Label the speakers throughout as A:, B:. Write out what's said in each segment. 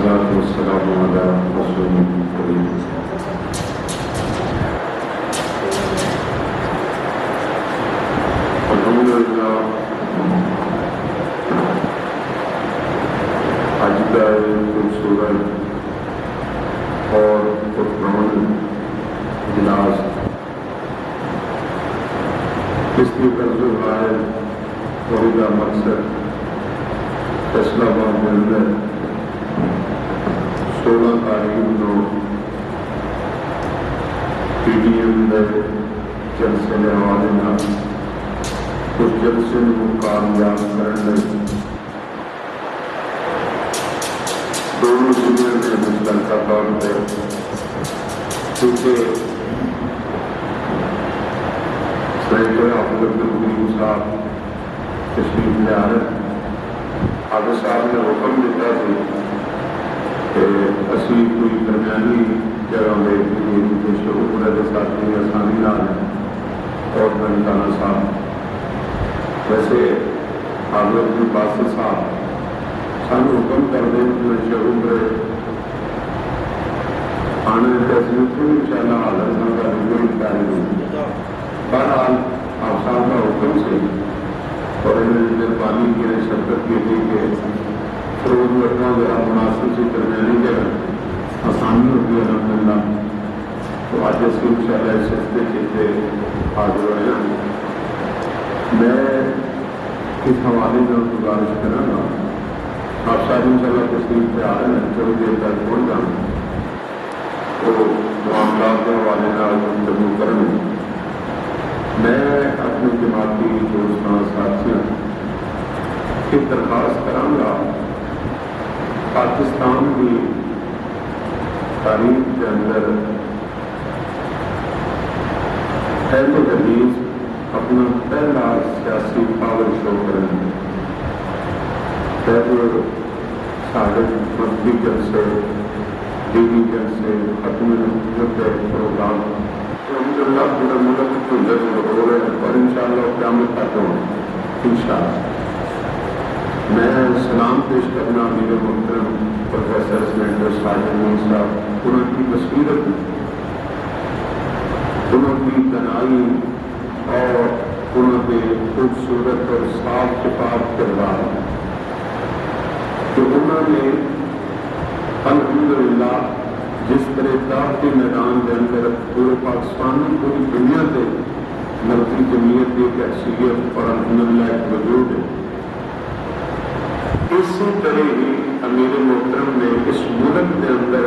A: والصلاة والسلام على رسول الكريم. الحمد للہ آج کا خوبصورت اور پرامن اجلاس اس کی طرز ہے وہی مقصد فیصلہ باد کے اندر 16 تاریخ کو پی ڈی ایم جلسے کے حوالے نال اس جلسے کو کامیاب کرنے دونوں ضلع میں مشترکہ طور پہ کیونکہ سینیٹر حافظ عبدالقیوم صاحب تشریف لے آ رہے حافظ صاحب نے حکم دیتا سی کہ اسی کوئی درمیانی جگہ میں شروع ہونے کے ساتھ آسانی نہ ہے اور بنکانا صاحب ویسے حافظ کی باسط صاحب سان حکم کر دیں کہ شروع کرے آنے فیصلے کو ان شاء اللہ حالت کا کوئی انکاری نہیں. بہرحال آپ صاحب کا حکم سے اور انہیں مہربانی کی شرکت کی تھی کہ فروغ رکھنا ذرا مناسب سے درمیانی جگہ آسانی ہوتی ہے الحمدللہ. تو آج اس کی ان شاء اللہ اس ہفتے چیزیں حاضر ہوئے ہیں. میں اس حوالے میں گزارش کروں گا آپ صاحب ان شاء اللہ تشریف پہ آ رہے ہیں تھوڑی دیر تک پہنچ جانا تو معاملات کے حوالے سے گفتگو کریں. میں اپنے جماعتی دوستوں ساتھیوں کی درخواست کروں گا پاکستان کی تاریخ کے اندر اہل حدیث اپنا پہلا سیاسی پاور شو کریں پھر سارے مذہبی جلسے دینی جلسے ختم پروگرام الحمدللہ پورے ملک کو ضرور ہو رہے ہیں اور انشاءاللہ قیامت تک ہوں انشاءاللہ. میں سلام پیش کرنا میرے محترم پروفیسر سینیٹر ساجد میر صاحب انہوں کی بصیرت انہوں کی تنہائی اور انہوں کے خوبصورت اور صاف شفاف کردار کہ انہوں نے الحمدللہ جس طرح دعوت کے میدان کے اندر پورے پاکستان میں پوری دنیا سے مرکزی جمعیت کی ایک حیثیت اور الحمدللہ ایک وجود ہے اسی طرح ہی امیر محترم نے اس ملک کے اندر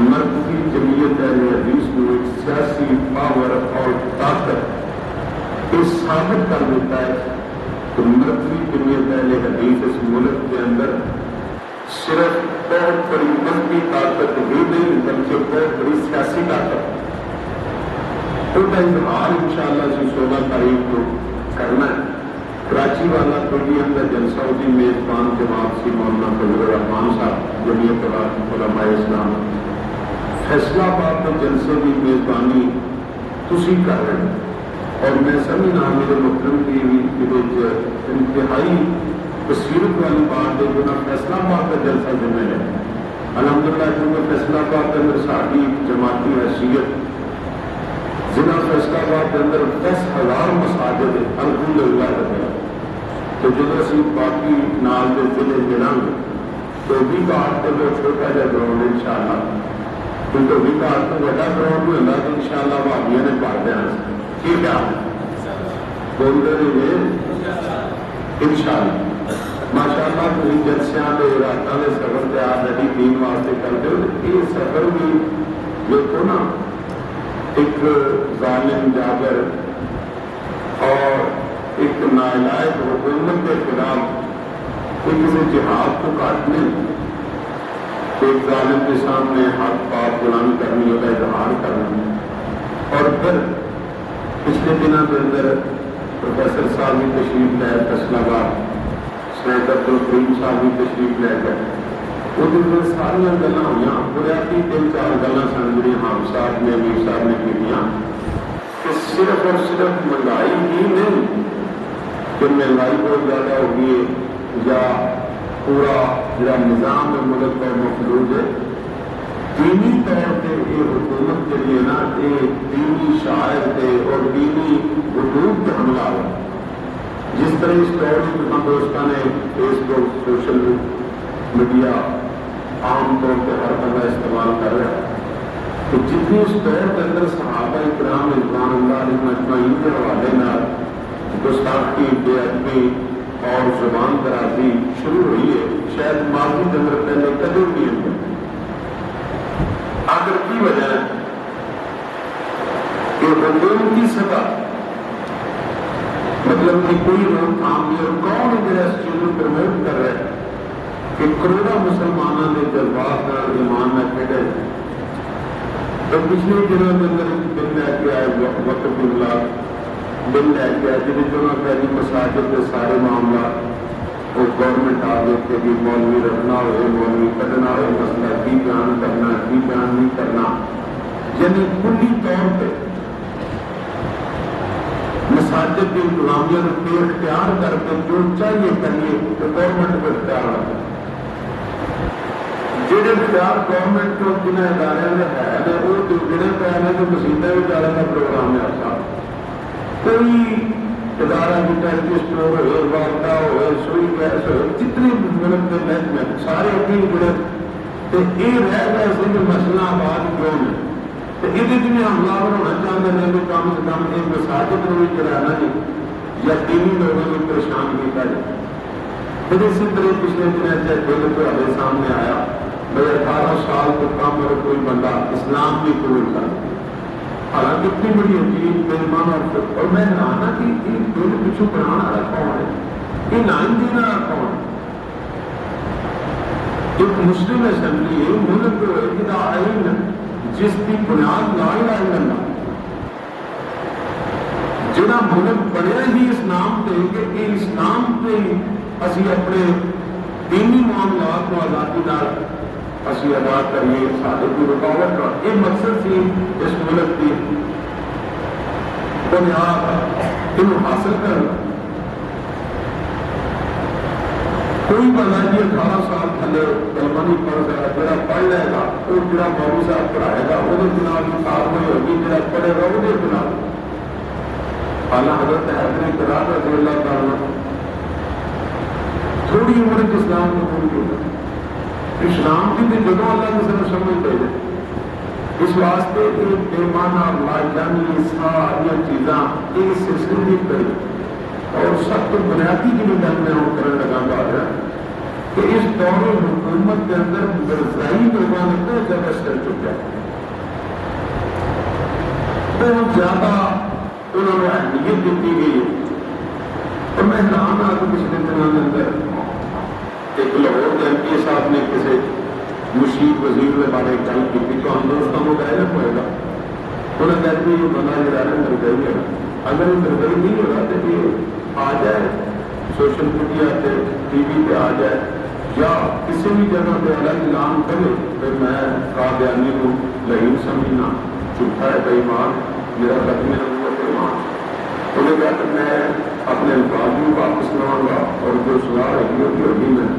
A: مرکزی جمعیت اہل حدیث کو ایک سیاسی پاور اور طاقت اس ثابت کر دیتا ہے کہ مرکزی جمعیت اہل حدیث اس ملک کے اندر صرف بہت بڑی مذہبی طاقت ہی نہیں بلکہ بہت بڑی سیاسی طاقت ان کا اظہار انشاءاللہ سے 16 تاریخ کو کرنا ہے. کراچی والا پروگرام کا جلسہ کی میزبان جماعت سی مولانا فضل الرحمان صاحب جمعیت علماء اسلام فیصلہ آباد کے جلسے کی میزبانی تسی کر رہے ہیں اور میں سمجھنا میرے محترم کی انتہائی بصیرت والی بات ہے جو فیصلہ آباد کا جلسہ ذمہ ہے الحمدللہ کیونکہ فیصلہ آباد کے اندر ساری جماعتی حیثیت ضلع فیصلہ آباد کے اندر 10,000 مساجد ہے الحمدللہ تو جب اسی باقی نال کے ضلع ملیں گے تو بھی بات کے جو چھوٹا جا گراؤنڈ ان شاء اللہ کیونکہ بھی بات کو بڑا گراؤنڈ میں ہوگا تو ان شاء اللہ بھابیاں نے پڑھ دیا ٹھیک ہے بولتے رہے ان شاء اللہ ماشاء اللہ کوئی جلسیاں کے راتوں کے سفر تیار ریڈی دین واسطے کرتے ہو یہ سفر بھی دیکھو نا ایک ظالم جابر اور ایک نالائق حکومت کے خلاف کوئی کسی جہاد کو کاٹنے ایک ظالم کے سامنے ہاتھ پاپ غلامی کرنی ہوتا ہے اظہار کرنا اور پھر پچھلے دنوں کے اندر پروفیسر صاحب بھی تشریف لائے فیصلہ آباد سینیٹر عبدالقیوم صاحب بھی تشریف لے گئے وہ دن میں سارا گلیں ہوئی بنیادی 3-4 گلیں سن جی حام صاحب نے امیر صاحب نے کی کہ صرف اور صرف مہنگائی ہی نہیں کہ مہنگائی بہت زیادہ ہوگی ہے یا پورا جڑا نظام ہے ملک کا مفلوج ہے. دینی طور پہ یہ حکومت کے لیے نا یہ دینی شاعر تھے اور دینی حدود پہ حملہ ہوا. جس طرح اس دور میں دوستوں نے فیس بک سوشل میڈیا عام طور پہ ہر بندہ استعمال کر رہا ہے تو جتنی اس دور کے اندر صحابہ کرام رضوان اللہ علیہم اجمعین کے حوالے نال گستاخی بے ادبی اور زبان درازی شروع ہوئی ہے شاید ماضی کے اندر پہلے کبھی بھی نہیں. آخر کی وجہ ہے کہ حکومت کی سطح مطلب کہ کوئی روک تھام نہیں اور کون جڑا اس چیز کو پروموٹ کر رہا ہے کہ کروڑوں مسلمانوں نے جذبات کا ایمان نہ کھیلے. تو پچھلے دنوں کے اندر بل لے کے آئے وقت بل لے کے آئے جن جو پہلی مساجد کے سارے معاملات وہ گورنمنٹ آ دیکھے کہ مولوی رکھنا ہوئے مولوی کٹنا ہوئے مسئلہ کی بیان کرنا کی بیان نہیں کرنا یعنی کلی طور پہ مساجد کی غلامیوں کو اختیار کر کے جو چاہیے کریے تو گورنمنٹ کو اختیار آتا جہاں اختیار گورنمنٹ کو جنہیں ادارے میں ہے وہ جڑے پہ تو مسیحت بھی جانے کا پروگرام ہے آپ کا کوئی ادارہ بھی ٹیکسی اسٹور ہوئے والدہ ہوئے سوئی گیس ہوئے جتنے ملک کے محکمے سارے اپنی جڑے تو یہ رہ گئے اس میں مسئلہ آباد کیوں ہے تو یہ جنہیں حملہ ہونا چاہتے ہیں کہ کم سے کم یہ مساجد کو بھی چلانا نہیں یا دینی لوگوں کو پریشان کیا جائے. پھر اسی طرح پچھلے دنوں سے بل تو ہمارے سامنے آیا بھائی 18 سال تو کم اور کوئی بندہ اسلام بھی قبول کر حالانکہ اتنی بڑی عجیب بےمان اور میں نانا کہ یہ بل پچھو بنانا والا کون ہے یہ نائن دینا والا کون ہے. ایک مسلم اسمبلی ہے ملک جہاں آئین جس کی بنیاد لا الہ الا اللہ جہاں ملک بنیا ہی اسلام پہ کہ یہ اسلام پہ ہی اسی اپنے دینی معاملات کو آزادی نال اسی ادا کریے سارے کی رکاوٹ کا یہ مقصد سی اس ملک کی بنیاد ان حاصل کرنا. کوئی بندہ جی 18 سال تھلے کلمہ نہیں پڑھ سکتا جڑا پڑھ لے گا وہ جڑا مولوی صاحب پڑھائے گا وہ خلاف کاروائی ہوگی جڑا پڑھے گا وہ خلاف. اعلیٰ حضرت حیدر کرار رضی اللہ تعالیٰ تھوڑی عمر اسلام کو قبول کیا اسلام کی بھی جگہ اللہ کی طرف سمجھ دے دے. اس واسطے ایک بےمانہ لاجانی ساری چیزاں ایک سلسلے کی کری اور سب تو بنیادی کی بھی میں کرنے لگا گا کہ اس دور حکومت کے اندر مرزائی لوگوں نے بہت زیادہ سر چکا ہے بہت زیادہ انہوں نے اہمیت دیتی گئی ہے. اور میں حیران آ کے پچھلے دنوں کے اندر ایک لاہور کے ایم پی صاحب نے کسی مشیر وزیر کے بارے گل کی تو ہم دوستوں کو کہہ رہا ہوئے گا انہوں نے کہا کہ یہ بندہ جو ہے مرغئی ہے اگر یہ مرغئی نہیں ہوگا تو یہ آ جائے سوشل میڈیا پہ ٹی وی پہ آ جائے یا کسی بھی جگہ پہ الگ اعلان کرے پھر میں قادیانی کو لعین سمجھنا جھوٹا ہے بے ایمان میرا ختم نبوت ایمان. انہوں نے کہا کہ میں اپنے الفاظ بھی واپس لاؤں گا اور جو سلاح رہی ہوگی میں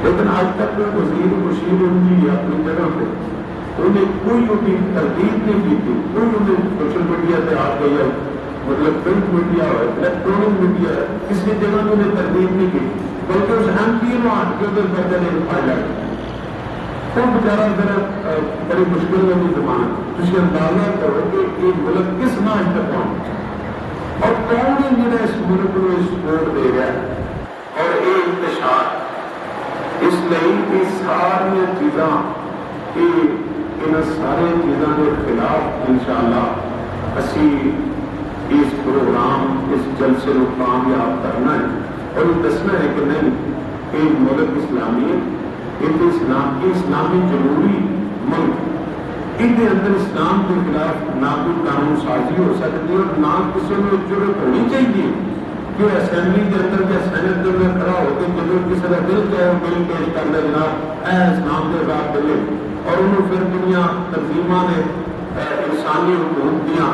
A: لیکن آج تک وزیر مشیر ان کی اپنی جگہ پہ انہیں کوئی ان کی تردید نہیں کی تھی. کوئی انہیں سوشل میڈیا پہ آ گئی ہے مطلب پرنٹ میڈیا ہے الیکٹرانک میڈیا ہے کسی جگہ میں انہیں تردید نہیں کی بلکہ اس اہم کی وہ ہٹ کے ادھر کر کے پائلٹ وہ بیچارہ ذرا بڑی مشکل میں بھی زمانہ تھی اندازہ کرو کہ یہ ملک کس نہ تک پہنچ اور کون ہے جنہیں اس ملک کو سپورٹ دے رہا ہے اور یہ انتشار اس لیے کہ ساری چیزاں کہ ان سارے چیزوں کے خلاف انشاءاللہ اسی اس پروگرام اس جلسے کو کامیاب کرنا ہے اور یہ دسنا ہے کہ نہیں کہ ملک اسلامی ہے اسلامی جمہوری ملک ان کے اندر اسلام کے خلاف نہ کوئی قانون سازی ہو سکتی اور نہ کسی میں ضرورت ہونی چاہیے کہ اسمبلی کے اندر یا سینٹ کے اندر کھڑا ہو کے جب کسی کا دل چاہے وہ بل پیش کر دے جناب اے اسلام کے خلاف بلے اور انہوں پھر دنیا تنظیموں نے انسانی حقوق دیا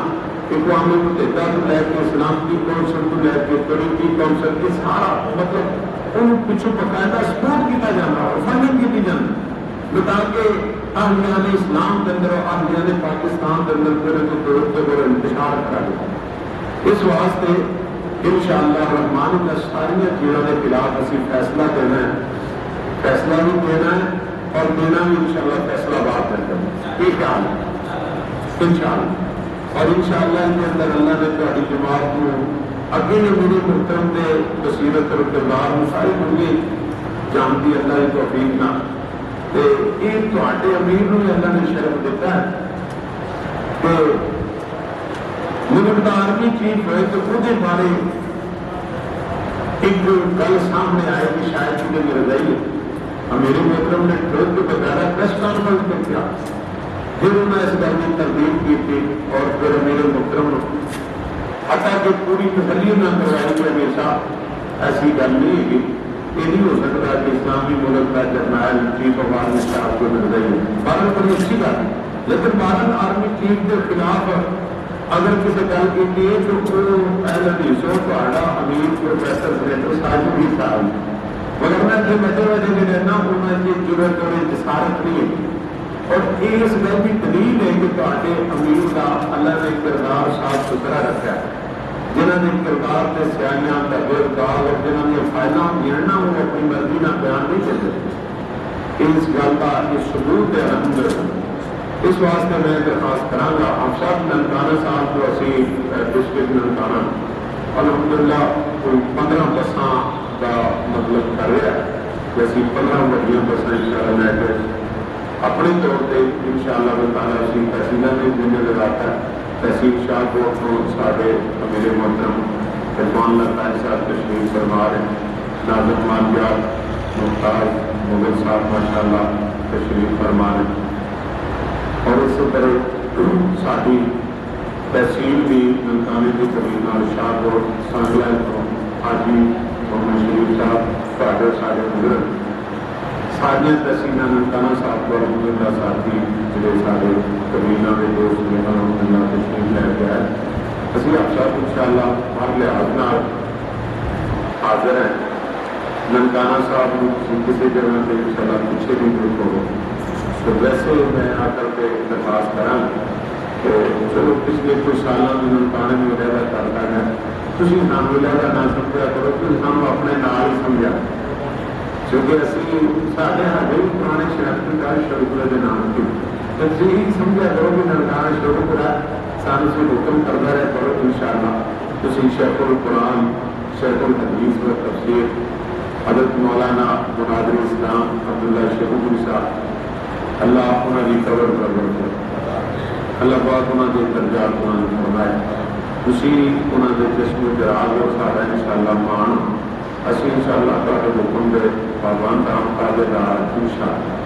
A: اقوام متحدہ کو لے کے اسلام کی کونسل کو لے کے ترقی کونسل کے سارا مطلب ان پچھوں باقاعدہ سپورٹ کیا جانا اور فنڈنگ کی جاتی تاکہ اہلیان اسلام کے اندر اور اہلیان پاکستان کے اندر پورے انتشار کرا گیا۔ اس واسطے انشاءاللہ الرحمن کا ساری چیزوں کے خلاف اسی فیصلہ دینا ہے، فیصلہ بھی دینا ہے اور دینا بھی انشاءاللہ فیصلہ بات کرنا ہے۔ یہ خیال ہے انشاءاللہ، اور انشاءاللہ ان کے اندر اللہ نے تہاڈی جماعت کو اگے نے میرے محترم کے بصیرت اور کردار میں ساری دنیا جانتی اللہ کی توفیق نہ تے یہ تہاڈے امیر نو اللہ نے شرف دیتا ہے کہ ملک کا آرمی چیف ہوئے تو وہ بارے ایک گل سامنے آئے کہ شاید چونکہ میرے رہی ہے میرے محترم نے ٹرک کے بغیر پریس کانفرنس میں کیا، پھر انہوں نے اس گل کی تردید کی تھی اور پھر میرے محترم حتیٰ کہ پوری تسلی نہ کروائی کہ ہمیشہ ایسی گل نہیں ہے، یہ نہیں ہو سکتا کہ اسلامی ملک کا جرنیل چیف آف آرمی اسٹاف کو مل رہی ہے، بھارت بڑی اچھی بات ہے، لیکن بھارت آرمی چیف کے خلاف اگر کسی گل کی ہے تو وہ اہل حدیث ہو تہاڈا امیر پروفیسر سینیٹر ساجد بھی صاحب مگر میں کہ بیٹھے بیٹھے جو رہنا انہیں یہ ضرورت اور جسارت نہیں ہے، اور اس گل کی دلیل ہے کہ تہاڈے امیر کا اللہ نے کردار صاف ستھرا رکھا ہے، جنہوں نے کردار کے سیاحیاں طبیعت داغ اور جنہوں نے فائدہ گھیرنا وہ اپنی مرضی نہ بیان نہیں کر سکتے، اس گل کا یہ ثبوت ہے الحمدللہ۔ اس واسطے میں درخواست کراں گا آپ سب ننکانہ صاحب جو اسی ڈسٹرکٹ ننکانہ الحمدللہ کوئی 15 بساں کا مطلب کر رہا ہے، جیسی 15 بڑیاں بساں انشاءاللہ لے کے اپنے طور پہ انشاءاللہ تعالیٰ اسی تحصیلہ میں ذمہ لگاتا ہے۔ تحصیل شاہ کو سارے میرے محترم عرفان لطائف صاحب تشریف فرما رہے ہیں، ناظر مانجات ممتاز مغل صاحب ماشاءاللہ تشریف فرما رہے ہیں، اور اسی طرح ساری تحصیل بھی ننکانے کی قبیل اور شاہ کو سانگلہ کو حاجی محمد شریف صاحب سارے سارے بزرگ ساری تحصیلہ ننکانہ صاحب کو الحمدللہ ساتھی جڑے سارے قبیلہ کے دوست نے الحمدللہ تشریف لے کے آئے، اسی آپ سب انشاءاللہ ہر لحاظ نال حاضر ہیں۔ ننکانہ صاحب کسی جگہ سے انشاءاللہ پیچھے بھی گروپ ہو تو ویسے میں آ کر کے درخواست کراں کہ چلو پچھلے کچھ سالوں میں ننکانے میں علیحدہ کرتا ہے، تھی سانو علیحدہ نہ سمجھا کرو، تھی سانو اپنے نال ہی سمجھا، کیونکہ اسی سارے ہاڈے بھی پرانے شہر کار شروع کے نام کی تو تھی سمجھا کرو کہ ننکانہ شروع کرا سانو سے حکم کرتا رہے کرو انشاءاللہ تھی شیخ القرآن شیخ الحدیث و تفسیر حضرت مولانا مناظر اسلام عبداللہ شیخ صاحب اللہ انہوں کی قبر پر کرے، اللہ پاک انہوں کے درجات انہوں نے فرمائے، اسی انہوں کے جسم و جراغ اور سارا انشاءاللہ مان اسی انشاءاللہ تہاڈے حکم دے پابند ہم تابعدار انشاءاللہ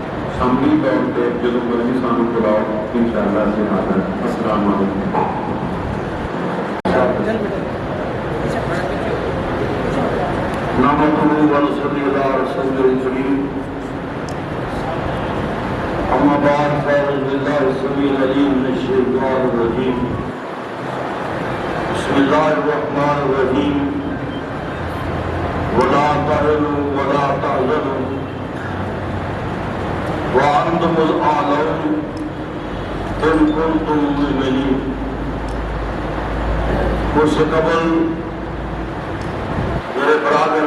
A: عملی طور پہ جدو مرضی سانو بلاؤ انشاءاللہ سے حاضر۔ السلام علیکم۔
B: نحمدہ ونصلی علی رسولہ الکریم، اما بعد فاعوذ باللہ السمیع العلیم من الشیطان الرجیم، بسم اللہ الرحمن الرحیم، ولا تهنوا ولا تحزنوا وانتم الاعلون ان کنتم مؤمنین۔ مجھ سے قبل میرے برادر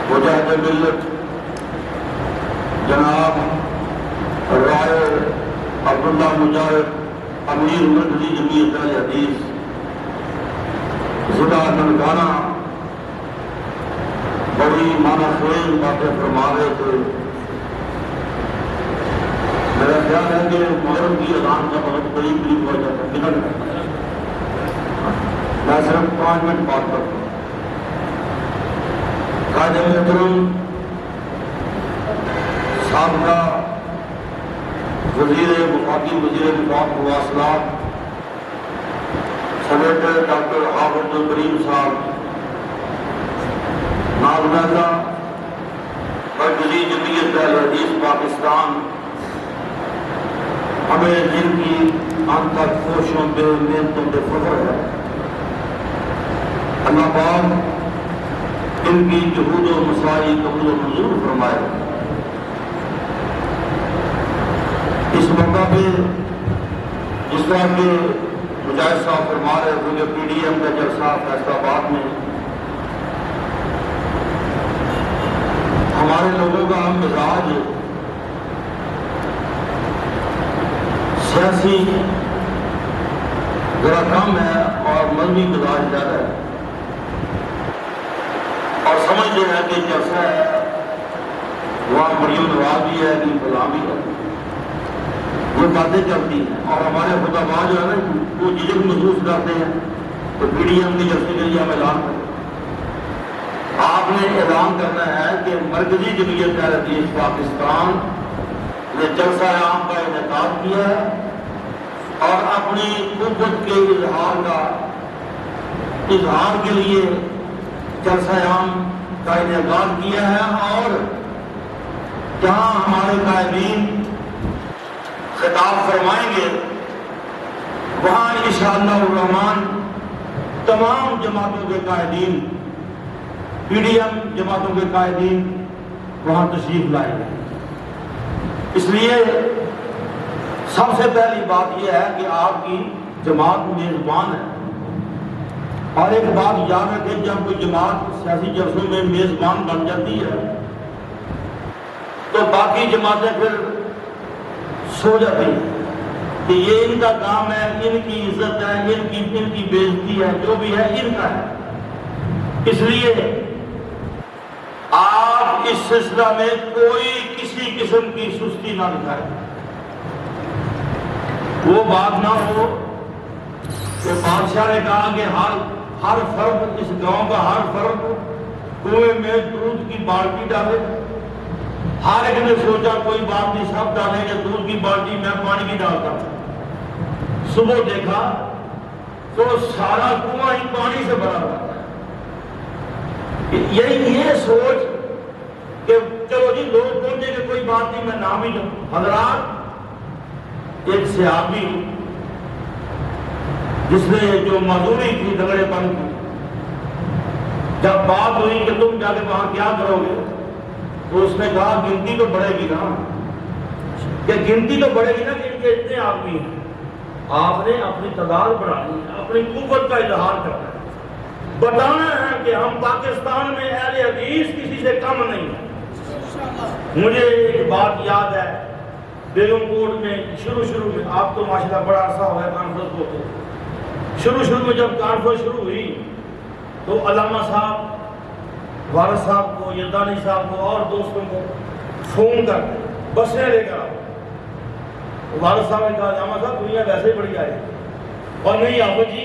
B: مجاہد ملت جناب رائے عبداللہ مجاہد امیر مرکزی جمعیت اہل حدیث ضلع ننکانہ بڑی معنی خیز باتیں فرما رہے تھے۔ میرا خیال ہے کہ محرم کی اذان کا وقت قریب قریب ہو جاتا ہے، میں صرف 5 منٹ بات کرتا ہوں۔ قائد محترم سابقہ وزیر وفاقی وزیر دفاع مواصلات سینیٹر ڈاکٹر حافظ الکریم صاحب، نازنازہ مرکزی جمعیت اہل حدیث پاکستان، ہمیں جن کی ان تک کوششوں پہ محنتوں پہ فخر ہے، اللہ پاک ان کی جہود و مساعی قبول و منظور فرمائے۔ اس موقع پہ جس طرح کے مجاہد صاحب فرما رہے تھے کہ پی ڈی ایم کا جلسہ فیصل آباد میں ہمارے لوگوں کا مزاج سیاسی ذرا کم ہے اور مذہبی مزاج زیادہ ہے، اور سمجھتے ہیں کہ جلسہ ہے وہاں مریم نواز بھی ہے کہ فلاں بھی ہے، وہ باتیں چلتی ہیں، اور ہمارے خطباء جو ہے نا وہ جھجک محسوس کرتے ہیں تو پی ڈی ایم کے جلسے کے لیے ہم اعلان کریں۔ آپ نے اعلان کرنا ہے کہ مرکزی جمعیت اہل حدیث پاکستان نے جلسہ عام کا انعقاد کیا ہے اور اپنی قوت کے اظہار کے لیے جلسہ عام کا انعقاد کیا ہے، اور جہاں ہمارے قائدین خطاب فرمائیں گے وہاں انشاءاللہ الرحمن تمام جماعتوں کے قائدین، پی ڈی ایم جماعتوں کے قائدین وہاں تشریف لائیں گے۔ اس لیے سب سے پہلی بات یہ ہے کہ آپ کی جماعت میزبان ہے، اور ایک بات یاد رکھیں، جب کوئی جماعت سیاسی جلسوں میں میزبان بن جاتی ہے تو باقی جماعتیں پھر سو جاتی ہیں کہ یہ ان کا کام ہے، ان کی عزت ہے، ان کی بےعزتی ہے، جو بھی ہے ان کا ہے۔ اس لیے آپ اس سلسلہ میں کوئی کسی قسم کی سستی نہ دکھائیں، وہ بات نہ ہو کہ بادشاہ نے کہا کہ ہر فرد، اس گاؤں کا ہر فرد کنویں میں دودھ کی بالٹی ڈالے، ہر ایک نے سوچا کوئی بات نہیں، سب ڈالیں گے دودھ کی بالٹی، میں پانی کی ڈالتا ہوں۔ صبح دیکھا تو سارا کنواں ہی پانی سے بھرا ہوا تھا۔ یہ سوچ کہ چلو جی لوگ پہنچے کہ کوئی بات نہیں، میں نام ہی لوں۔ حضرات، ایک صحابی جس نے جو مزدوری تھی دگڑے پن کی، جب بات ہوئی کہ تم جا کے وہاں کیا کرو گے تو اس نے کہا گنتی تو بڑھے گی نا، کہ گنتی تو بڑھے گی نا کہ ان کے اتنے آدمی ہیں۔ آپ نے اپنی تعداد بڑھانی ہے، اپنی قوت کا اظہار کرنا ہے، بتانا ہے کہ ہم پاکستان میں اہل حدیث کسی سے کم نہیں ہیں۔ مجھے ایک بات یاد ہے، بیگم کوٹ میں شروع میں، آپ تو ماشاءاللہ بڑا عرصہ ہوا ہے کانفرنس ہوتے، شروع میں جب کانفرنس شروع ہوئی تو علامہ صاحب، وارث صاحب کو، یزدانی صاحب کو اور دوستوں کو فون کر بسیں لے کر آؤ۔ وارث صاحب نے کہا علامہ صاحب دنیا ویسے ہی بڑی آئے، اور نہیں آبو جی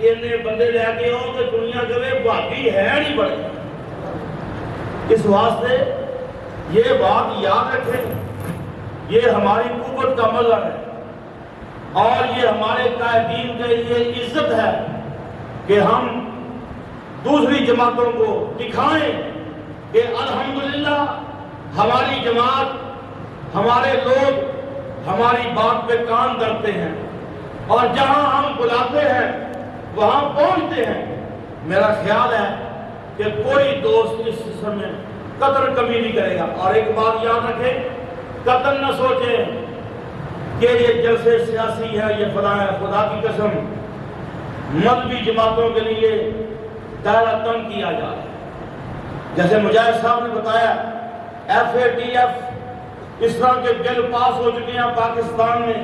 B: یہ بندے لے کے آؤ کہ دنیا کے باقی ہے نہیں بڑے۔ اس واسطے یہ بات یاد رکھیں، یہ ہماری قوت کا مظہر ہے اور یہ ہمارے قائدین کے لیے عزت ہے کہ ہم دوسری جماعتوں کو دکھائیں کہ الحمدللہ ہماری جماعت، ہمارے لوگ ہماری بات پہ کان دھرتے ہیں، اور جہاں ہم بلاتے ہیں وہاں پہنچتے ہیں۔ میرا خیال ہے کہ کوئی دوست اس سلسلے میں قدر کمی نہیں کرے گا۔ اور ایک بات یاد رکھیں، قدر نہ سوچیں کہ یہ جلسے سیاسی ہے، یہ فلاں ہے۔ خدا کی قسم مذہبی جماعتوں کے لیے دائرہ تنگ کیا جا رہا ہے۔ جیسے مجاہد صاحب نے بتایا، FATF اس طرح کے بل پاس ہو چکے ہیں پاکستان میں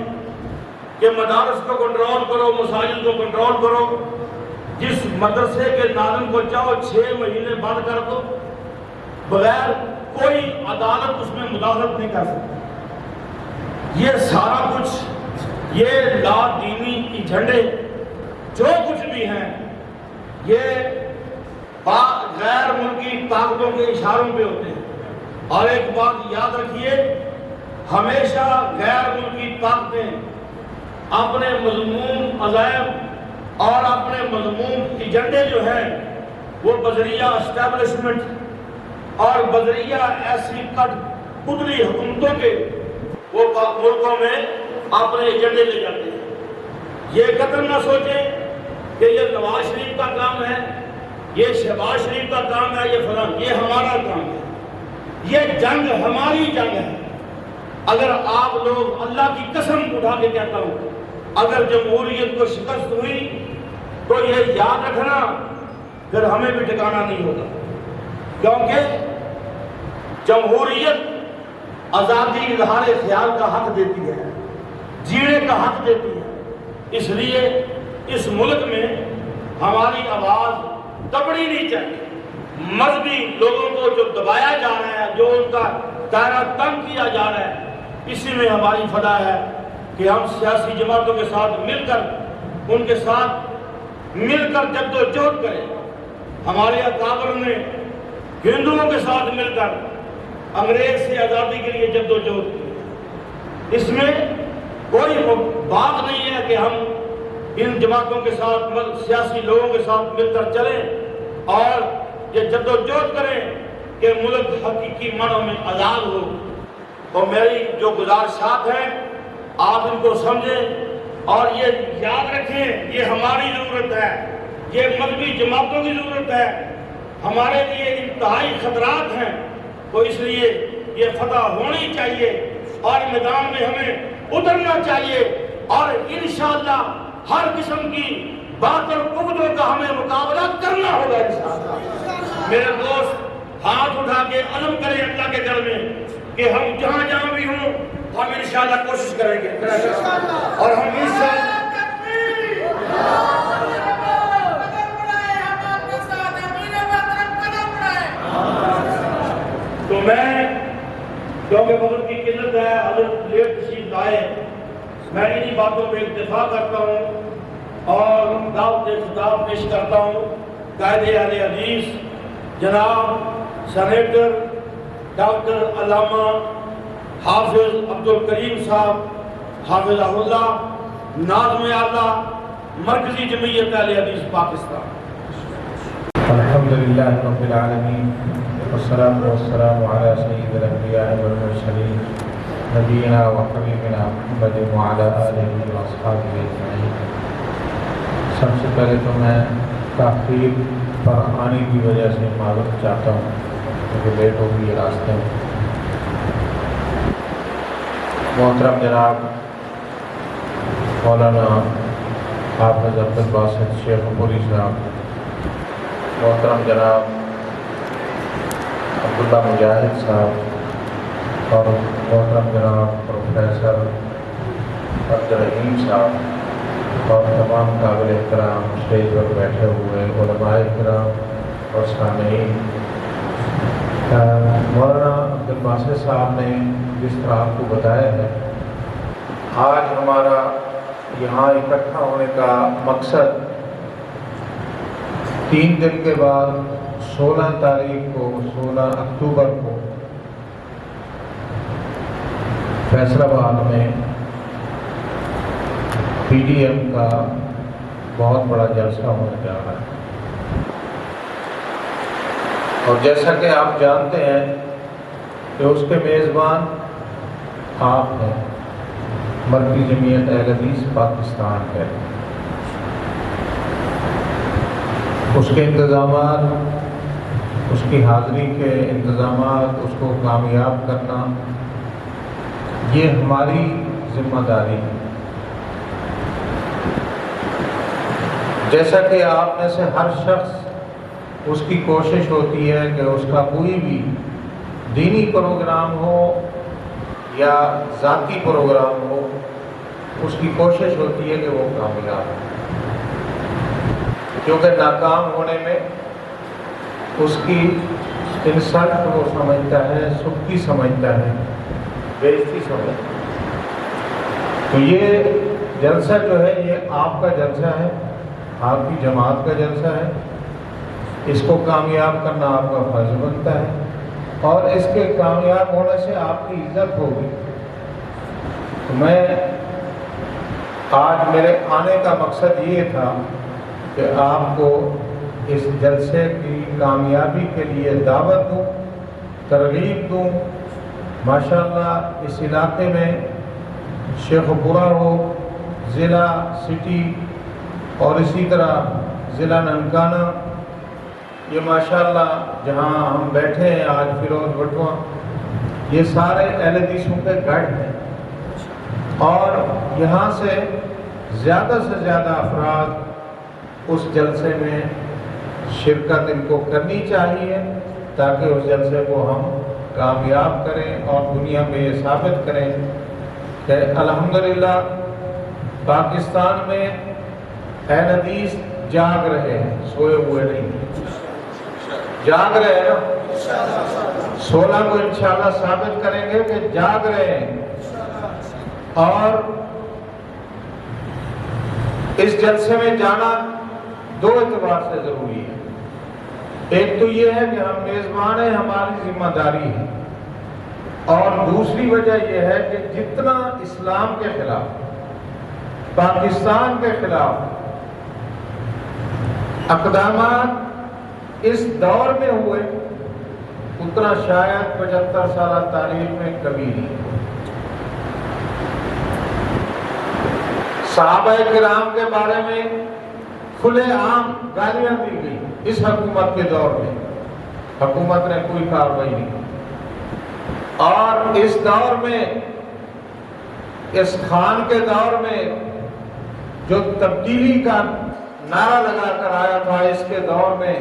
B: کہ مدارس کو کنٹرول کرو، مساجد کو کنٹرول کرو، جس مدرسے کے ناظم کو چاہو 6 مہینے بند کر دو، بغیر کوئی عدالت اس میں مداخلت نہیں کر سکتی۔ یہ سارا کچھ، یہ لا دینی ایجنڈے جو کچھ بھی ہیں، یہ غیر ملکی طاقتوں کے اشاروں پہ ہوتے ہیں۔ اور ایک بات یاد رکھیے، ہمیشہ غیر ملکی طاقتیں اپنے مذموم عزائم اور اپنے مذموم ایجنڈے جو ہیں وہ بذریعہ اسٹیبلشمنٹ اور بذریعہ ایسی قدری حکومتوں کے وہ ملکوں میں اپنے ایجنڈے لے جاتے ہیں۔ یہ قدر نہ سوچیں کہ یہ نواز شریف کا کام ہے، یہ شہباز شریف کا کام ہے، یہ فلاں، یہ ہمارا کام ہے، یہ جنگ ہماری جنگ ہے۔ اگر آپ لوگ، اللہ کی قسم اٹھا کے کہتا ہوں، اگر جمہوریت کو شکست ہوئی تو یہ یاد رکھنا پھر ہمیں بھی ٹھکانا نہیں ہوگا، کیونکہ جمہوریت آزادی اظہار خیال کا حق دیتی ہے، جینے کا حق دیتی ہے۔ اس لیے اس ملک میں ہماری آواز دبنی نہیں چاہیے۔ مذہبی لوگوں کو جو دبایا جا رہا ہے، جو ان کا دائرہ تنگ کیا جا رہا ہے، اسی میں ہماری فدا ہے کہ ہم سیاسی جماعتوں کے ساتھ مل کر، ان کے ساتھ مل کر جدوجہد کریں۔ ہمارے اکابر نے ہندوؤں کے ساتھ مل کر انگریز سے آزادی کے لیے جدوجہد کی۔ اس میں کوئی بات نہیں ہے کہ ہم ان جماعتوں کے ساتھ، سیاسی لوگوں کے ساتھ مل کر چلیں اور یہ جدوجہد کریں کہ ملک حقیقی معنوں میں آزاد ہو۔ تو میری جو گزارشات ہیں آپ ان کو سمجھیں اور یہ یاد رکھیں، یہ ہماری ضرورت ہے، یہ مذہبی جماعتوں کی ضرورت ہے، ہمارے لیے انتہائی خطرات ہیں۔ تو اس لیے یہ فتح ہونی چاہیے اور میدان میں ہمیں اترنا چاہیے، اور انشاءاللہ ہر قسم کی باطل قوتوں کا ہمیں مقابلہ کرنا ہوگا انشاءاللہ۔ میرے دوست ہاتھ اٹھا کے عزم کریں اللہ کے گھر میں کہ ہم جہاں بھی ہوں ہم انشاءاللہ کوشش کریں گے، اور ہم انشاءاللہ تو میں، کیونکہ وقت کی قلت ہے، حضرت لیٹ تشریف لائے، میں انہی باتوں پہ اکتفا کرتا ہوں اور دعوت خطاب پیش کرتا ہوں قائد اہل حدیث جناب سینیٹر ڈاکٹر علامہ حافظ عبدالکریم صاحب حافظہ اللہ، ناظم اعلیٰ مرکزی جمعیت اہل حدیث پاکستان۔
C: الحمدللہ رب العالمین، والصلاة والسلام علی سید الانبیاء والمرسلین، نبینا و حبیبنا محمد وعلی آلہ واصحابہ اجمعین۔ سب سے پہلے تو میں تاخیر پر آنے کی وجہ سے معذرت چاہتا ہوں کیونکہ لیٹ ہو گئی راستے میں۔ محترم جناب مولانا حافظ عبدالباسط شیخ پوری صاحب، محترم جناب عبداللہ مجاہد صاحب، اور محترم جناب پروفیسر عبدالرحیم صاحب، اور تمام قابل احترام اسٹیج پر بیٹھے ہوئے علماء کرام اور سامعین۔ مولانا عبدالباسط صاحب نے جس طرح آپ کو بتایا ہے، آج ہمارا یہاں اکٹھا ہونے کا مقصد 3 دن کے بعد 16 تاریخ کو، 16 اکتوبر کو فیصل آباد میں پی ڈی ایم کا بہت بڑا جلسہ ہونے جا رہا ہے، اور جیسا کہ آپ جانتے ہیں کہ اس کے میزبان آپ ہیں، مرکزی جمعیت اہل حدیث پاکستان ہے۔ اس کے انتظامات، اس کی حاضری کے انتظامات، اس کو کامیاب کرنا، یہ ہماری ذمہ داری ہے۔ جیسا کہ آپ میں سے ہر شخص، اس کی کوشش ہوتی ہے کہ اس کا کوئی بھی دینی پروگرام ہو یا ذاتی پروگرام ہو، اس کی کوشش ہوتی ہے کہ وہ کامیاب ہو، کیونکہ ناکام ہونے میں اس کی انسلٹ وہ سمجھتا ہے، سختی سمجھتا ہے، بےعزتی سمجھتا ہے۔ تو یہ جلسہ جو ہے یہ آپ کا جلسہ ہے، آپ کی جماعت کا جلسہ ہے، اس کو کامیاب کرنا آپ کا فرض بنتا ہے، اور اس کے کامیاب ہونے سے آپ کی عزت ہوگی۔ تو میں آج میرے آنے کا مقصد یہ تھا کہ آپ کو اس جلسے کی کامیابی کے لیے دعوت دوں، ترغیب دوں۔ ماشاءاللہ اس علاقے میں شیخ پورہ ہو، ضلع سٹی اور اسی طرح ضلع ننکانہ یہ ماشاءاللہ جہاں ہم بیٹھے ہیں آج فیروز بٹوا، یہ سارے اہل حدیثوں کے گڑھ ہیں، اور یہاں سے زیادہ افراد اس جلسے میں شرکت ان کو کرنی چاہیے، تاکہ اس جلسے کو ہم کامیاب کریں اور دنیا میں یہ ثابت کریں کہ الحمدللہ پاکستان میں اہل حدیث جاگ رہے ہیں، سوئے ہوئے نہیں، جاگ رہے ہیں نا۔ 16 کو انشاءاللہ ثابت کریں گے کہ جاگ رہے ہیں۔ اور اس جلسے میں جانا 2 اعتبار سے ضروری ہے۔ ایک تو یہ ہے کہ ہم میزبان ہیں، ہماری ذمہ داری ہے، اور دوسری وجہ یہ ہے کہ جتنا اسلام کے خلاف، پاکستان کے خلاف اقدامات اس دور میں ہوئے، اتنا شاید 75 سالہ تاریخ میں کبھی نہیں۔ صحابہ کرام کے بارے میں کھلے عام گالیاں دی گئی اس حکومت کے دور میں، حکومت نے کوئی کارروائی نہیں کی۔ اور اس دور میں، اس خان کے دور میں جو تبدیلی کا نعرہ لگا کر آیا تھا، اس کے دور میں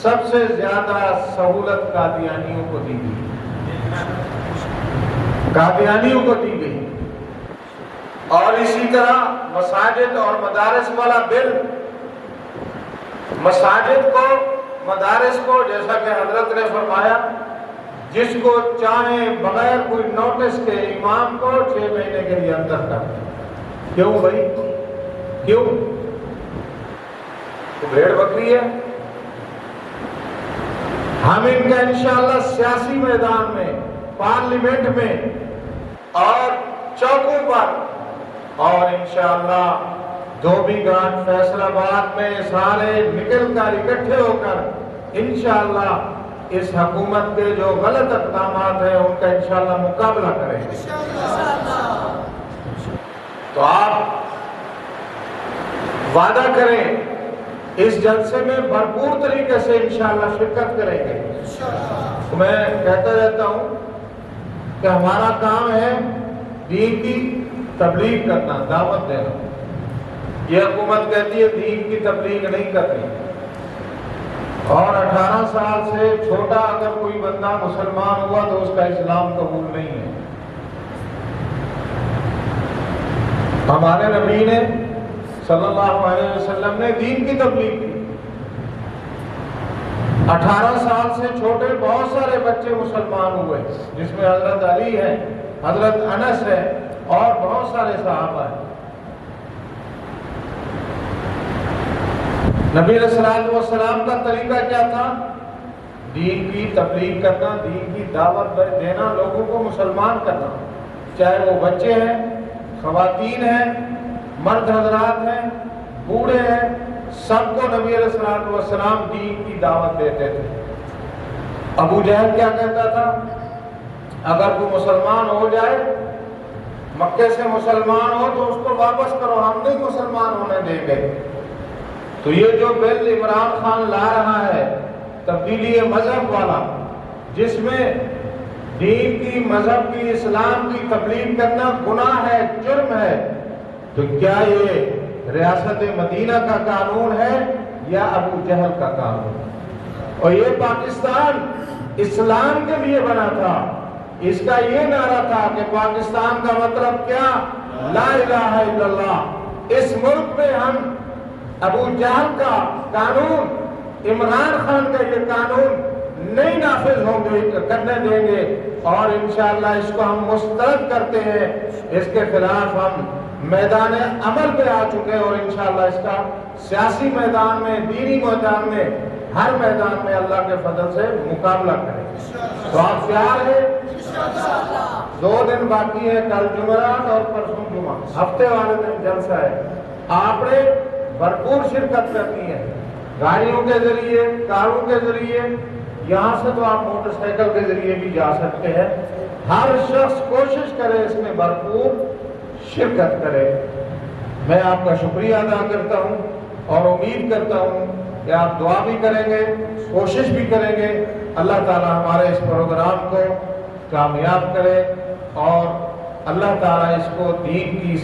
C: سب سے زیادہ سہولت قادیانیوں کو دی گئی، قادیانیوں کو دی گئی۔ اور اسی طرح مساجد اور مدارس والا بل، مساجد کو، مدارس کو، جیسا کہ حضرت نے فرمایا، جس کو چاہیں بغیر کوئی نوٹس کے امام کو 6 مہینے کے لیے اندر کر دیں۔ کیوں بھائی؟ کیوں؟ تو بھیڑ بکری ہے۔ ہم ان کا انشاءاللہ سیاسی میدان میں، پارلیمنٹ میں اور چوکوں پر، اور انشاءاللہ دھوبی-گھاٹ، فیصل آباد میں سارے نکل کر اکٹھے ہو کر انشاءاللہ اس حکومت کے جو غلط اقدامات ہیں ان کا انشاءاللہ مقابلہ کریں گے۔ تو آپ وعدہ کریں اس جلسے میں بھرپور طریقے سے انشاءاللہ شرکت کریں گے۔ میں کہتا رہتا ہوں کہ ہمارا کام ہے دین کی تبلیغ کرنا، دعوت دینا۔ یہ حکومت کہتی ہے دین کی تبلیغ نہیں کرنی، اور 18 سال سے چھوٹا اگر کوئی بندہ مسلمان ہوا تو اس کا اسلام قبول نہیں ہے۔ ہمارے نبی نے صلی اللہ علیہ وسلم نے دین کی تبلیغ کی۔ 18 سال سے چھوٹے بہت سارے بچے مسلمان ہوئے، جس میں حضرت علی ہے، حضرت انس ہے، اور بہت سارے صحابہ ہیں۔ نبی علیہ السلام کا طریقہ کیا تھا؟ دین کی تبلیغ کرنا، دین کی دعوت دینا، لوگوں کو مسلمان کرنا، چاہے وہ بچے ہیں، خواتین ہیں، مرد حضرات ہیں، بوڑھے ہیں، سب کو نبی علیہ السلام دین کی دعوت دیتے تھے۔ ابو جہل کیا کہتا تھا؟ اگر کوئی مسلمان ہو جائے، مکے سے مسلمان ہو تو اس کو واپس کرو، ہم نہیں مسلمان ہونے دیں گے۔ تو یہ جو بل عمران خان لا رہا ہے، تبدیلی مذہب والا، جس میں دین کی، مذہب کی، اسلام کی تبلیغ کرنا گناہ ہے، جرم ہے، تو کیا یہ ریاست مدینہ کا قانون ہے یا ابو جہل کا قانون؟ اور یہ پاکستان اسلام کے لیے بنا تھا، اس کا یہ نعرہ تھا کہ پاکستان کا مطلب کیا؟ لا الہ الا اللہ۔ اس ملک میں ہم ابو جہل کا قانون، عمران خان کا یہ قانون نہیں نافذ ہوں گے، کرنے دیں گے، اور انشاءاللہ اس کو ہم مسترد کرتے ہیں۔ اس کے خلاف ہم میدان عمل پہ آ چکے ہیں، اور انشاءاللہ اس کا سیاسی میدان میں، دینی میدان میں، ہر میدان میں اللہ کے فضل سے مقابلہ کریں گے۔ تو آپ تیار ہیں؟ 2 دن باقی ہے، کل جمعرات اور پرسوں جمعہ، ہفتے والے دن جلسہ ہے۔ آپ نے بھرپور شرکت کرنی ہے، گاڑیوں کے ذریعے، کاروں کے ذریعے، یہاں سے تو آپ موٹر سائیکل کے ذریعے بھی جا سکتے ہیں۔ ہر شخص کوشش کرے اس میں بھرپور شرکت کرے۔ میں آپ کا شکریہ ادا کرتا ہوں اور امید کرتا ہوں کہ آپ دعا بھی کریں گے، کوشش بھی کریں گے، اللہ تعالیٰ ہمارے اس پروگرام کو کامیاب کرے اور اللہ تعالیٰ اس کو دین کی